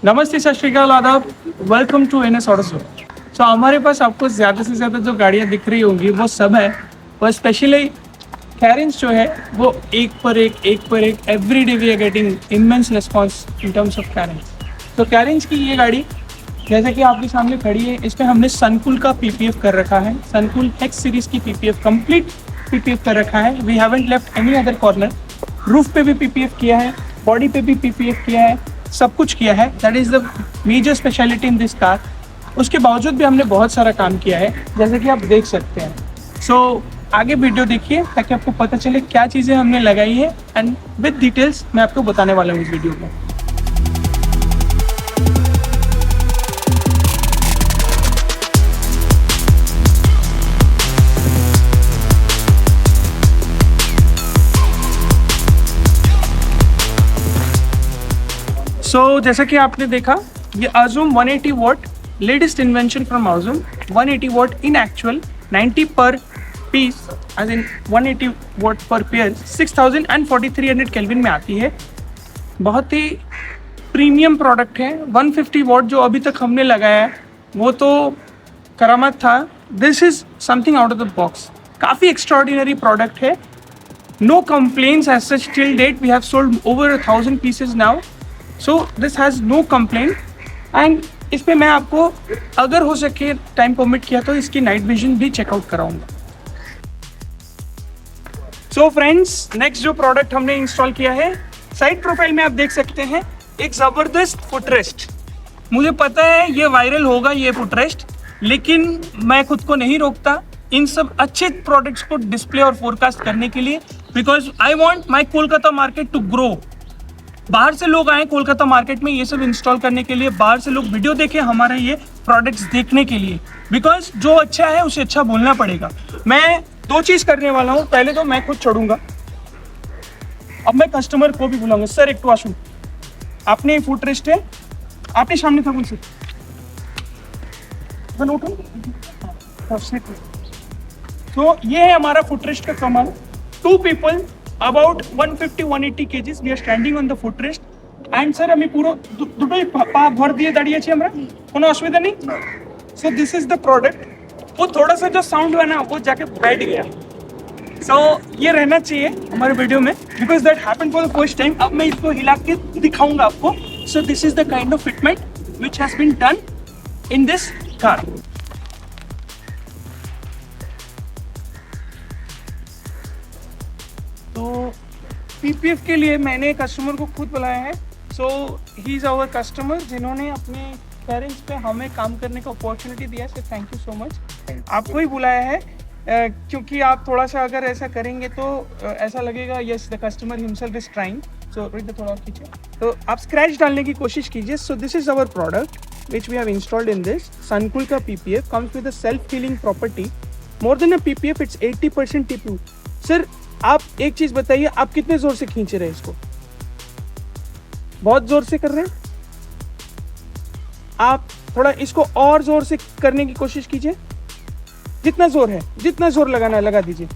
नमस्ते, सत श्रीकाल, आदाब। Welcome to NS auto show. So हमारे पास आपको ज़्यादा से ज़्यादा जो गाड़ियाँ दिख रही होंगी वो सब है, और स्पेशली कैरेंस जो है वो एक पर एक every day we are getting immense response in terms of Carens. तो कैरेंस की ये गाड़ी जैसे कि आपके सामने खड़ी है, इस पर हमने सनकूल का पीपीएफ कर रखा है। सनकूल एक्स सीरीज़ की पीपीएफ कंप्लीट पीपीएफ कर रखा है। We haven't left any other corner. Roof पे भी पीपीएफ किया है, बॉडी पे भी पीपीएफ किया है, सब कुछ किया है। That is the major speciality in this car. उसके बावजूद भी हमने बहुत सारा काम किया है, जैसे कि आप देख सकते हैं। सो आगे वीडियो देखिए ताकि आपको पता चले क्या चीज़ें हमने लगाई है, एंड विद डिटेल्स मैं आपको बताने वाला हूँ इस वीडियो में। सो जैसा कि आपने देखा, ये Azum 180 what latest invention from Azum। 180 what in actual 90 पर पीस, एज इन 180 वॉट पर पेयर 6000 एंड 4300 केल्विन में आती है। बहुत ही प्रीमियम प्रोडक्ट है। 150 वॉट जो अभी तक हमने लगाया है वो तो करामत था। This is something out of the box. काफ़ी एक्स्ट्रॉर्डिनरी प्रोडक्ट है। No complaints as such till date. We have sold over 1000 pieces now. So this has no complaint. And इस पे मैं आपको अगर हो सके टाइम परमिट किया तो इसकी नाइट विजन भी चेकआउट कराऊंगा। सो फ्रेंड्स, नेक्स्ट जो प्रोडक्ट हमने इंस्टॉल किया है, साइड प्रोफाइल में आप देख सकते हैं एक ज़बरदस्त फुटरेस्ट। मुझे पता है ये वायरल होगा ये फुटरेस्ट, लेकिन मैं खुद को नहीं रोकता इन सब अच्छे प्रोडक्ट्स को डिस्प्ले और फोरकास्ट करने के लिए, because I want my Kolkata market to grow. बाहर से लोग आए कोलकाता मार्केट में ये सब इंस्टॉल करने के लिए, बाहर से लोग वीडियो देखें हमारा ये प्रोडक्ट्स देखने के लिए, बिकॉज जो अच्छा है उसे अच्छा बोलना पड़ेगा। मैं दो चीज़ करने वाला हूँ। पहले तो मैं खुद चढ़ूंगा, अब मैं कस्टमर को भी बुलाऊंगा। सर एक वाशरूम, आपने फुटरेस्ट है, आपने सामने था मुझसे तो ये है हमारा फुटरेस्ट का कमाल। 2 people about 150-180 kgs we are standing on the footrest, and sir আমি পুরো দুটোই পা ভর দিয়ে দাঁড়িয়ে আছি আমরা, কোনো অসুবিধা নেই। so this is the product। वो थोड़ा सा जो साउंड है ना वो जाके बैठ गया। so ये रहना चाहिए हमारे वीडियो में, because that happened for the first time. अब मैं इसको हिला के दिखाऊंगा आपको। so this is the kind of fitment which has been done in this car। तो पीपीएफ के लिए मैंने कस्टमर को खुद बुलाया है। सो ही इज़ आवर कस्टमर जिन्होंने अपने पेरेंट्स पे हमें काम करने का अपॉर्चुनिटी दिया। So thank you so much. आपको ही बुलाया है क्योंकि आप थोड़ा सा अगर ऐसा करेंगे तो ऐसा लगेगा yes the customer himself is trying. So थोड़ा और कीजिए, तो आप स्क्रैच डालने की कोशिश कीजिए। So this is our product which we have installed in this. Suncool का PPF comes with a self healing property. More than a PPF it's 80% TPU. Sir आप एक चीज बताइए, आप कितने जोर से खींच रहे हैं इसको? बहुत जोर से कर रहे हैं। आप थोड़ा इसको और जोर से करने की कोशिश कीजिए। जितना जोर है, जितना जोर लगाना है लगा दीजिए,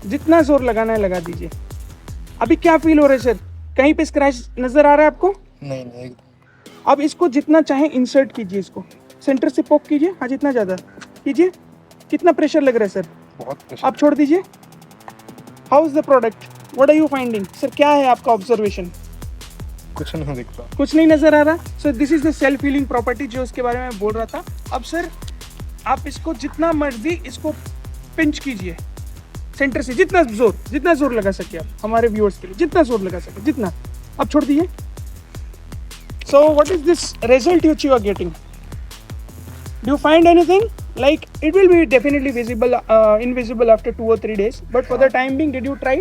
जितना जोर लगाना है लगा दीजिए। अभी क्या फील हो रहा है सर? कहीं पे स्क्रैच नजर आ रहा है आपको? नहीं। अब इसको जितना चाहे इंसर्ट कीजिए, इसको सेंटर से पोक कीजिए। हाँ, जितना ज्यादा कीजिए। कितना प्रेशर लग रहा है सर? बहुत प्रेशर। आप छोड़ दीजिए। How is the product? What are you finding? Sir क्या है आपका ऑब्जर्वेशन? कुछ नहीं दिख रहा, कुछ नहीं नजर आ रहा। सो this is the self healing property जो उसके बारे में बोल रहा था। अब सर आप इसको जितना मर्जी इसको पिंच कीजिए सेंटर से, जितना जोर लगा सके आप हमारे व्यूअर्स के लिए, जितना जोर लगा सके जितना। अब छोड़ दीजिए। So what is this result which you are getting? Do you find anything? Like it will be definitely visible, invisible after 2 or 3 days. But for the time being, did you try?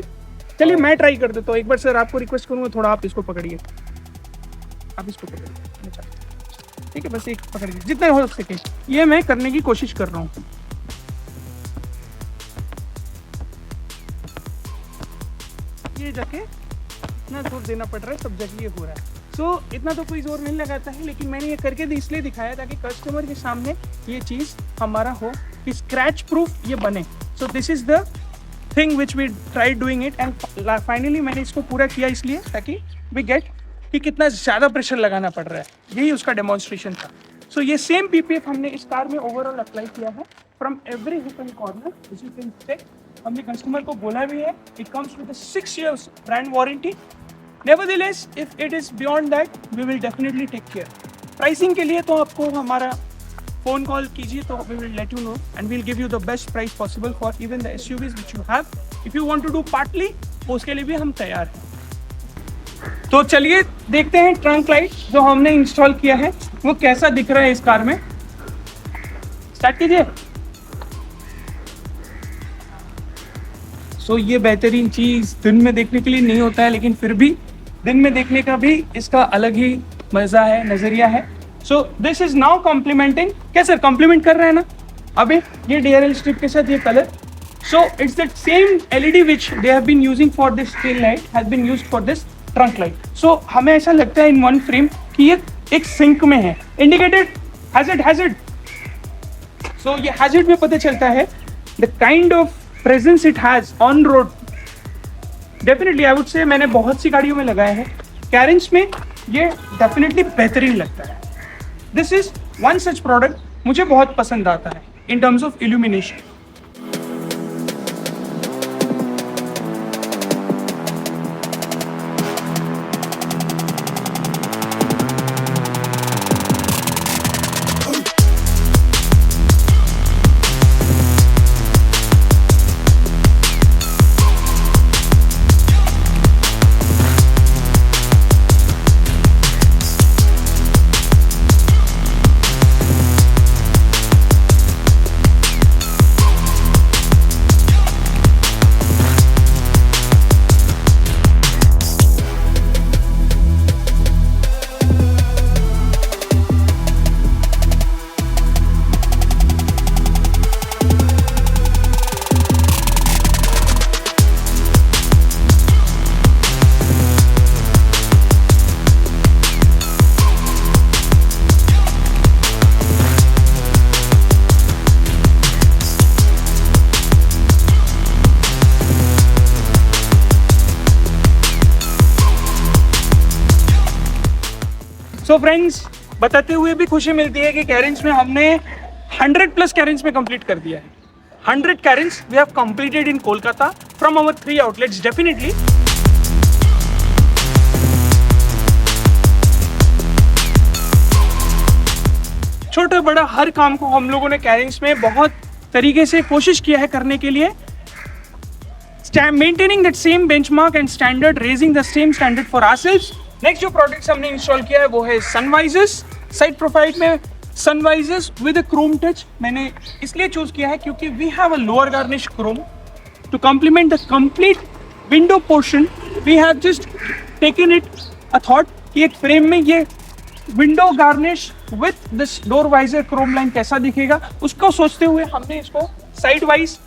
चलिए मैं try कर देता हूँ एक बार। Sir आपको request करूँगा, थोड़ा आप इसको पकड़िए, आप इसको पकड़िए। ठीक है, बस एक पकड़िए जितना हो सके। ये मैं करने की कोशिश कर रहा हूँ। ये जाके इतना जोर देना पड़ रहा है, सब जगह ये हो रहा है। सो इतना तो कोई जोर नहीं लगाता है, लेकिन मैंने ये करके इसलिए दिखाया ताकि कस्टमर के सामने ये चीज़ हमारा हो कि स्क्रैच प्रूफ ये बने। So this is the thing which we try doing it, and finally मैंने इसको पूरा किया इसलिए ताकि वी गेट कि कितना ज़्यादा प्रेशर लगाना पड़ रहा है, यही उसका डेमोन्स्ट्रेशन था। सो ये सेम पीपीएफ हमने इस कार में ओवरऑल अप्लाई किया है from every hook and corner, as you can check. हमने कस्टमर को बोला भी है it comes with 6 years brand warranty. Nevertheless if it is beyond that we will definitely take care. Pricing के लिए तो आपको हमारा फ़ोन कॉल कीजिए, तो we will let you know and we will give you the best price possible for even the SUVs which you have. If you want to do partly, उसके लिए भी हम तैयार हैं। तो चलिए देखते हैं ट्रंक लाइट जो हमने इंस्टॉल किया है वो कैसा दिख रहा है इस कार में। स्टार्ट कीजिए। सो ये बेहतरीन चीज़ दिन में देखने के लिए नहीं होता है, लेकिन फिर भी दिन में देखने का भी इसका अलग ही मज़ा है, नज़रिया है। So this is now complimenting, क्या सर कॉम्प्लीमेंट कर रहे हैं ना अभी ये DRL स्ट्रिप के साथ ये colour. So it's that same LED which they have been using for this tail light has been used for this trunk light. So हमें ऐसा लगता है इन वन फ्रेम कि ये एक सिंक में है। Indicated hazard. सो ये हैजर्ड में पता चलता है the kind of presence it has on road. Definitely I would से मैंने बहुत सी गाड़ियों में लगाया है, कैरेंस में ये डेफिनेटली बेहतरीन लगता है। This is one such product मुझे बहुत पसंद आता है इन terms of illumination. So friends, बताते हुए भी खुशी मिलती है कि कैरेंस में हमने 100+ कैरेंस में कंप्लीट कर दिया है। 100 Carens we have completed in Kolkata from our 3 outlets. Definitely छोटा बड़ा हर काम को हम लोगों ने कैरेंस में बहुत तरीके से कोशिश किया है करने के लिए, maintaining that same benchmark and standard, raising the same standard for ourselves. Next जो प्रोडक्ट्स हमने इंस्टॉल किया है वो है सनवाइजर्स। साइड प्रोफाइल में sun visors with a chrome touch मैंने इसलिए चूज किया है क्योंकि we have a lower garnish chrome to complement the complete window portion. We have just taken it a thought कि एक फ्रेम में ये window garnish with this door visor chrome line कैसा दिखेगा, उसको सोचते हुए हमने इसको साइड वाइज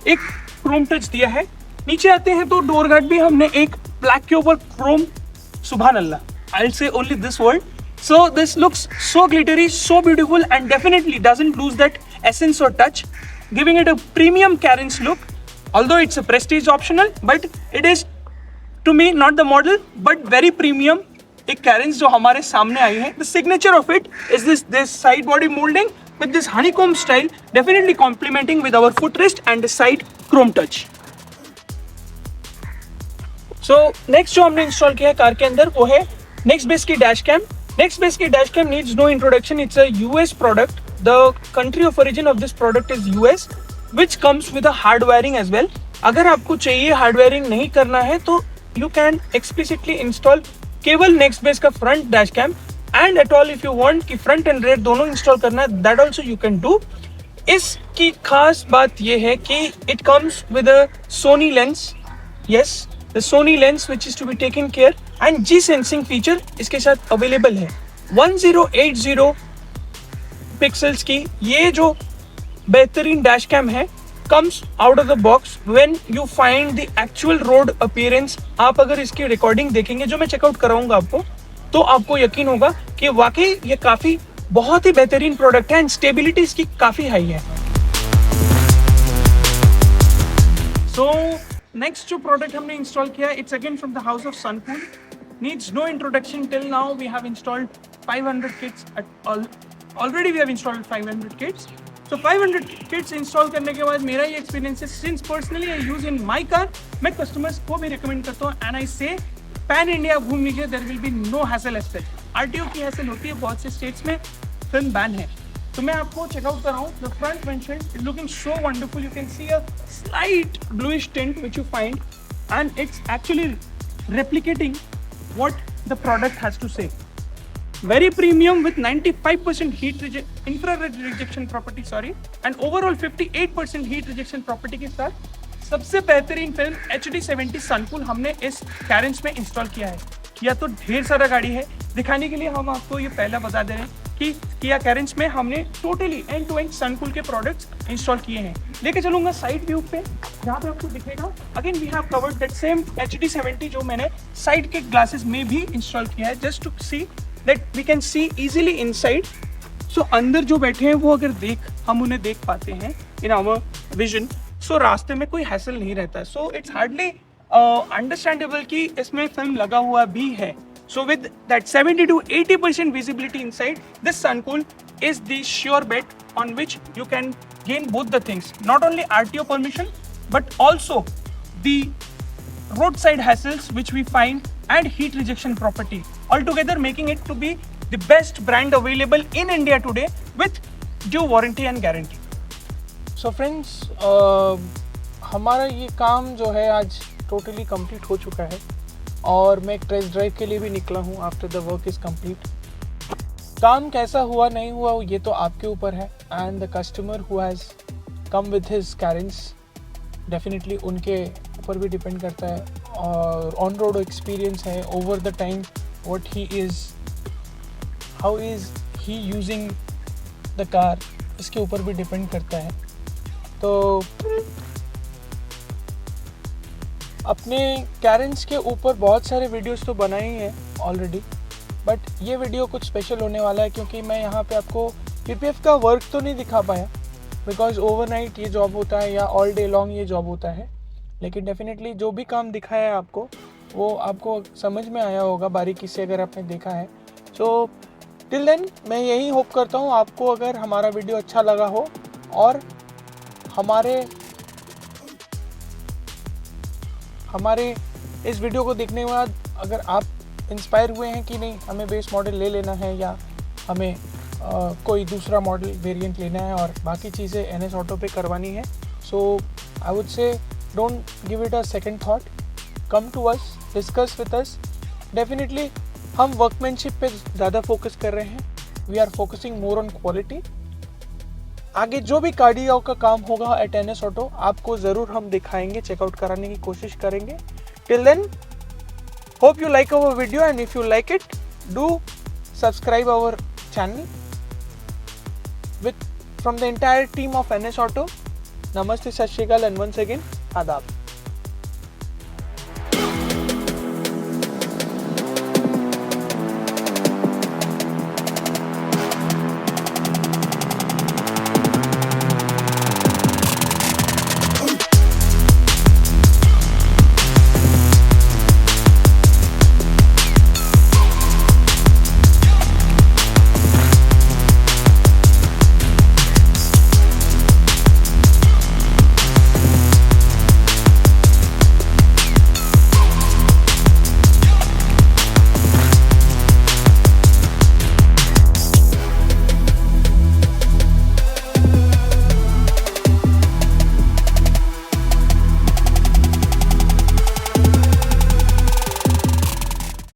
एक क्रोम टच दिया है। नीचे आते हैं तो डोर गार्ड भी हमने एक ब्लैक के ऊपर क्रोम, सुभान अल्लाह, I'll say only this word. So this looks so glittery, so beautiful, and definitely doesn't lose that essence or touch, giving it a premium Karen's look. Although it's a prestige optional, but it is to me not the model, but very premium. एक Karen's जो हमारे सामने आई है, the signature of it is this side body molding with this honeycomb style, definitely complementing with our footrest and the side chrome touch. So next जो हमने install किया है car के अंदर वो है नेक्स्ट बेस की डैश कैम। नेक्स्ट बेस की dash cam needs no introduction, it's a US product. The country of origin of this product is US, which comes with a hard wiring as well. अगर आपको चाहिए hard wiring नहीं करना है तो you can explicitly install केवल next base का front dash cam, and at all if you want कि फ्रंट एंड रेयर दोनों इंस्टॉल करना है, that also you can do. इसकी खास बात यह है कि it comes with a Sony lens, yes the Sony lens which is to be taken care, and G sensing feature इसके साथ अवेलेबल है। 1080 पिक्सल्स की ये जो बेहतरीन डैश कैम है comes out of the box when you find the actual road appearance। आप अगर इसकी रिकॉर्डिंग देखेंगे जो मैं चेकआउट कराऊंगा आपको, तो आपको यकीन होगा कि वाकई ये काफ़ी बहुत ही बेहतरीन प्रोडक्ट है एंड स्टेबिलिटी इसकी काफ़ी हाई है। सो नेक्स्ट जो प्रोडक्ट हमने इंस्टॉल किया है it's again from the house of Suncool. needs no introduction. Till now we have installed 500 kits already we have installed 500 kits. So 500 kits install करने के बाद मेरा ये experience है, since personally I use in my car, मैं customers को भी recommend करता हूँ and I say pan India घूम लीजिए, there will be no hassle as such. RTO की hassle होती है, बहुत से states में film ban है. तो मैं आपको चेकआउट कर रहा हूँ. The front windshield is looking so wonderful. You can see a slight bluish tint which you find, and it's actually replicating what the product has to say. Very premium with 95% infrared rejection property, and overall 58% heat rejection property के साथ सबसे बेहतरीन film HD70 सनकूल हमने इस कैरेंज में install किया है. किया तो ढेर सारा गाड़ी है, दिखाने के लिए हम आपको ये पहला बता दे रहे हैं कि किया कैरेंज में हमने टोटली एंड टू एंड सनकूल के प्रोडक्ट्स इंस्टॉल किए हैं. लेके चलूंगा साइड व्यू पे, जहाँ पे आपको दिखेगा again we have covered that same HD70 जो मैंने साइड के ग्लासेस में भी इंस्टॉल किया है, just to see that we can see easily inside. So अंदर जो बैठे हैं वो अगर हम उन्हें देख पाते हैं इन आवर विजन, सो रास्ते में कोई हैसल नहीं रहता. सो इट्स हार्डली अंडरस्टैंडेबल कि इसमें फिल्म लगा हुआ भी है. So with that 70 to 80% visibility inside, this Suncool is the sure bet on which you can gain both the things. Not only RTO permission, but also the roadside hassles which we find and heat rejection property. Altogether making it to be the best brand available in India today with due warranty and guarantee. So friends, हमारा ये काम जो है आज totally complete हो चुका है और मैं एक टेस्ट ड्राइव के लिए भी निकला हूँ after the work is complete. काम कैसा हुआ नहीं हुआ ये तो आपके ऊपर है, and the customer who has come with his Carens definitely उनके ऊपर भी डिपेंड करता है. और ऑन रोड एक्सपीरियंस है over the time, what he is, how is he using the car, इसके ऊपर भी डिपेंड करता है. तो अपने कैरेंस के ऊपर बहुत सारे वीडियोस तो बनाए ही हैं ऑलरेडी, बट ये वीडियो कुछ स्पेशल होने वाला है क्योंकि मैं यहाँ पे आपको PPF का वर्क तो नहीं दिखा पाया बिकॉज ओवरनाइट ये जॉब होता है या ऑल डे लॉन्ग ये जॉब होता है. लेकिन डेफिनेटली जो भी काम दिखाया है आपको वो आपको समझ में आया होगा बारीकी से अगर आपने देखा है. सो टिल देन मैं यही होप करता हूँ आपको अगर हमारा वीडियो अच्छा लगा हो और हमारे इस वीडियो को देखने के बाद अगर आप इंस्पायर हुए हैं कि नहीं हमें बेस मॉडल ले लेना है या हमें कोई दूसरा मॉडल वेरिएंट लेना है और बाकी चीज़ें NS ऑटो पे करवानी है, so I would say don't give it a second thought, come to us, discuss with us. Definitely हम वर्कमैनशिप पे ज़्यादा फोकस कर रहे हैं, we are focusing more on quality. आगे जो भी कार्डियो का काम होगा एट NS ऑटो आपको ज़रूर हम दिखाएंगे, चेकआउट कराने की कोशिश करेंगे. Till then hope you like our video and if you like it do subscribe our channel with from the entire team of NS auto. नमस्ते, सत श्री अकाल एंड वंस अगेन आदाब.